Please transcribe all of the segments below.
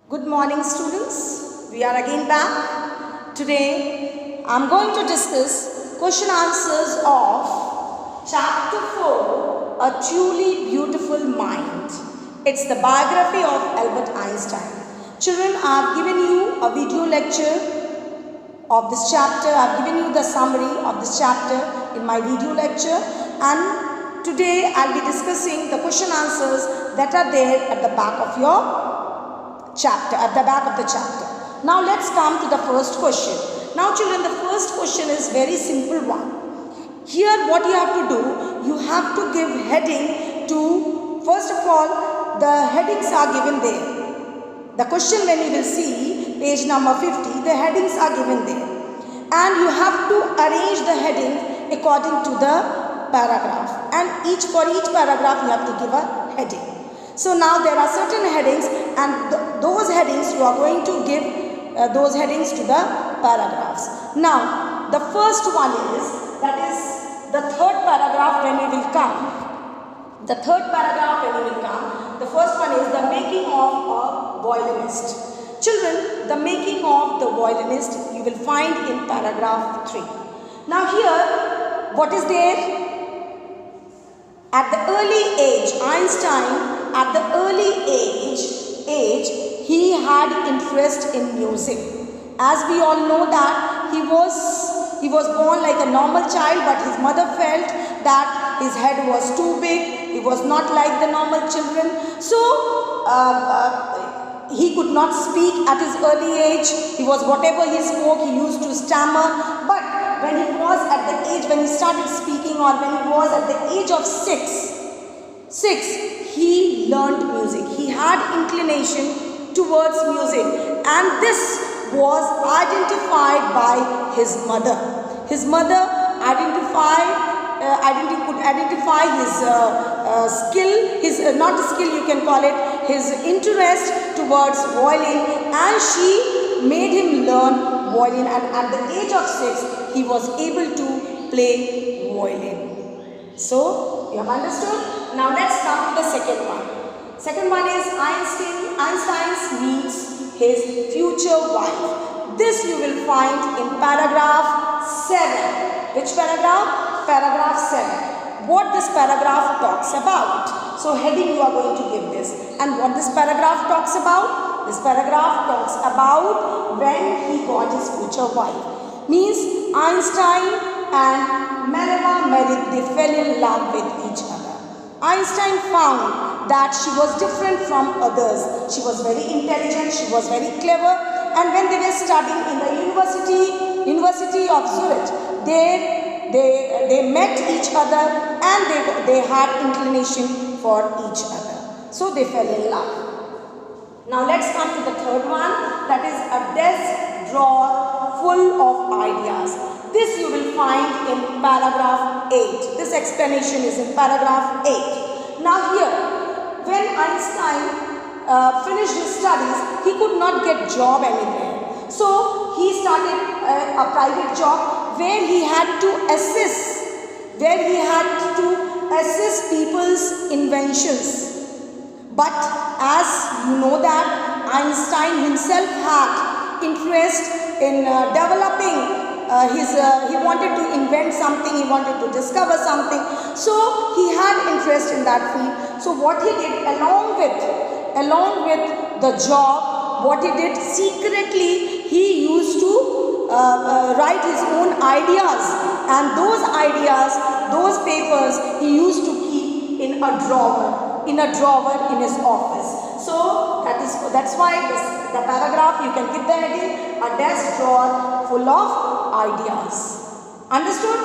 Good morning, students. We are again back. Today, I am going to discuss question answers of Chapter 4, A Truly Beautiful Mind. It's the biography of Albert Einstein. Children, I have given you a video lecture of this chapter. I have given you the summary of this chapter in my video lecture. And today, I will be discussing the question answers that are there at the back of your chapter, at the back of the chapter. Now let's come to the first question. Now children, the first question is very simple one. Here what you have to do, you have to give heading to, first of all, the headings are given there. The question when you will see, page number 50, the headings are given there. And you have to arrange the heading according to the paragraph. And for each paragraph you have to give a heading. So now there are certain headings and those headings you are going to give those headings to the paragraphs. Now the first one is, that is the third paragraph when we will come. The third paragraph when we will come. The first one is the making of a violinist. Children, the making of the violinist you will find in paragraph 3. Now here what is there? At the early age, Einstein, at the early age, he had interest in music. As we all know that he was born like a normal child, but his mother felt that his head was too big. He was not like the normal children. So he could not speak at his early age. He was, whatever he spoke, he used to stammer. But when he was at the age, when he started speaking, or when he was at the age of 6, he learned music. He had inclination towards music, and this was identified by his mother. His mother could identify his skill, his not skill you can call it, his interest towards violin, and she made him learn violin, and at the age of 6 he was able to play violin. So you have understood? Now let's come to the second one. Second one is Einstein meets his future wife. This you will find in paragraph 7. Which paragraph? Paragraph 7. What this paragraph talks about. So heading you are going to give this. And what this paragraph talks about? This paragraph talks about when he got his future wife. Means Einstein and Mileva Merrick, they fell in love with each other. Einstein found that she was different from others. She was very intelligent, she was very clever, and when they were studying in the University of Zurich, they met each other and they had inclination for each other. So they fell in love. Now let's come to the third one, that is a desk drawer full of ideas. This you will find in paragraph 8. This explanation is in paragraph 8. Now here, when Einstein finished his studies, he could not get job anywhere. So he started a private job where he had to assist people's inventions. But as you know that Einstein himself had interest in developing he wanted to invent something, he wanted to discover something. So he had interest in that field. So what he did along with the job, what he did secretly, he used to write his own ideas, and those ideas, those papers, he used to keep in a drawer in his office. So that's why the paragraph you can give the heading, a desk drawer full of ideas. Understood?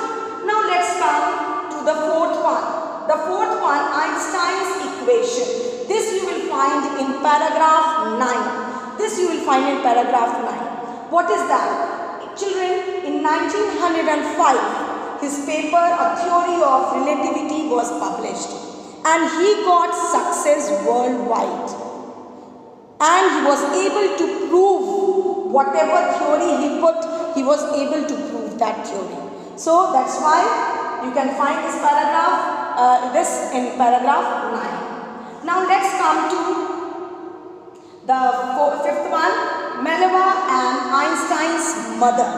Now let's come to the fourth one. The fourth one, Einstein's equation. This you will find in paragraph 9. This you will find in paragraph 9. What is that? Children, in 1905, his paper, A Theory of Relativity, was published. And he got success worldwide. And he was able to prove whatever theory he put, he was able to prove that theory. So that's why you can find this paragraph, this in paragraph 9. Now let's come to The fifth one, Mileva and Einstein's mother.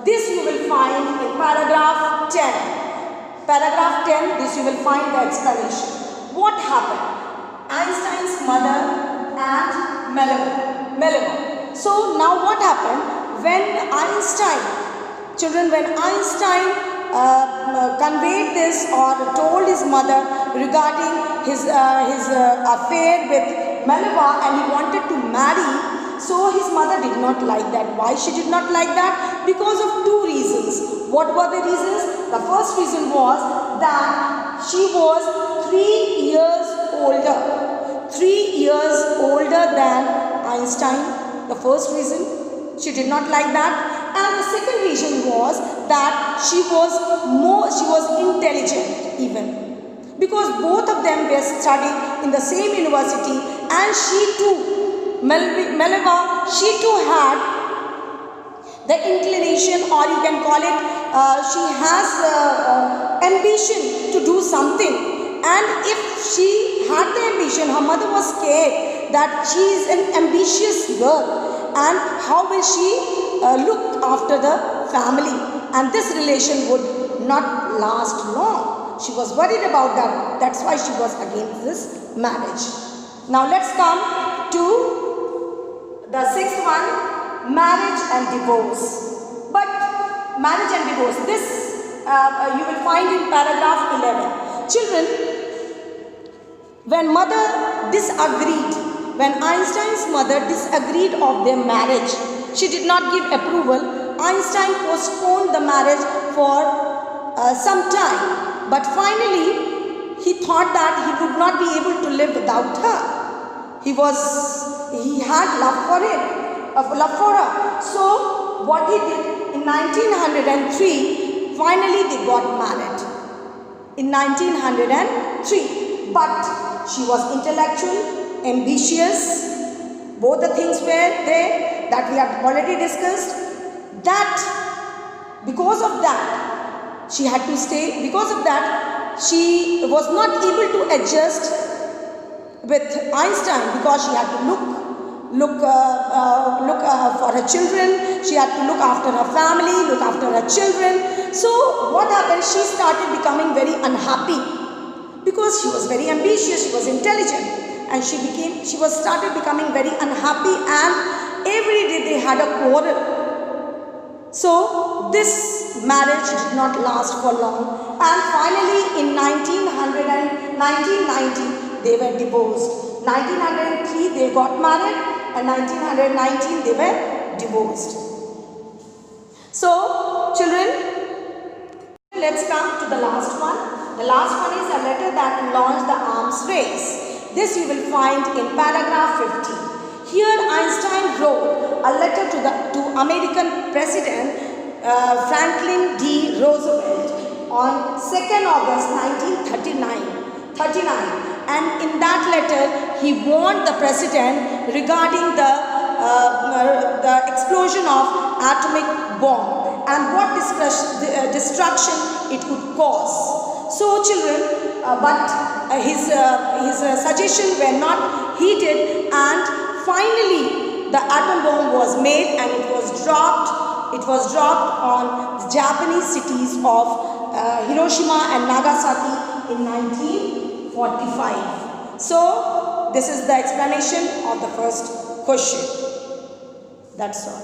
This you will find in paragraph 10. Paragraph 10, this you will find the explanation. What happened? Einstein's mother and Mileva. So now what happened? When Einstein conveyed this or told his mother regarding his affair with Mileva and he wanted to marry, so his mother did not like that. Why she did not like that? Because of two reasons. What were the reasons? The first reason was that she was 3 years older. 3 years older than Einstein. The first reason, she did not like that. And the second reason was that she was intelligent even. Because both of them were studying in the same university, and she too, Mileva, she too had the inclination, or you can call it, she has ambition to do something. And if she had the ambition, her mother was scared that she is an ambitious girl and how will she look after the family, and this relation would not last long. She was worried about that. That's why she was against this marriage. Now let's come to the sixth one, marriage and divorce. But marriage and divorce, this you will find in paragraph 11. Children, when Einstein's mother disagreed of their marriage, she did not give approval. Einstein postponed the marriage for some time. But finally, he thought that he would not be able to live without her. He had love for her. So, what he did in 1903, finally they got married. In 1903. But she was intellectual, ambitious. Both the things were there that we have already discussed. That, because of that, she had to stay. Because of that, she was not able to adjust with Einstein because she had to look for her children. She had to look after her family, look after her children. So what happened? She started becoming very unhappy because she was very ambitious, she was intelligent, and she started becoming very unhappy, and every day they had a quarrel. So this marriage did not last for long, and finally in 1990 they were divorced. 1903 they got married, and 1919 they were divorced. So children, let's come to the last one. The last one is a letter that launched the arms race. This you will find in paragraph 50. Here Einstein wrote a letter to American President Franklin D. Roosevelt on 2nd August 1939. And in that letter, he warned the president regarding the explosion of atomic bomb and what destruction it could cause. So children, but his suggestions were not heeded, and finally the atom bomb was made and it was dropped. It was dropped on the Japanese cities of Hiroshima and Nagasaki in 1945. So this is the explanation of the first question. That's all.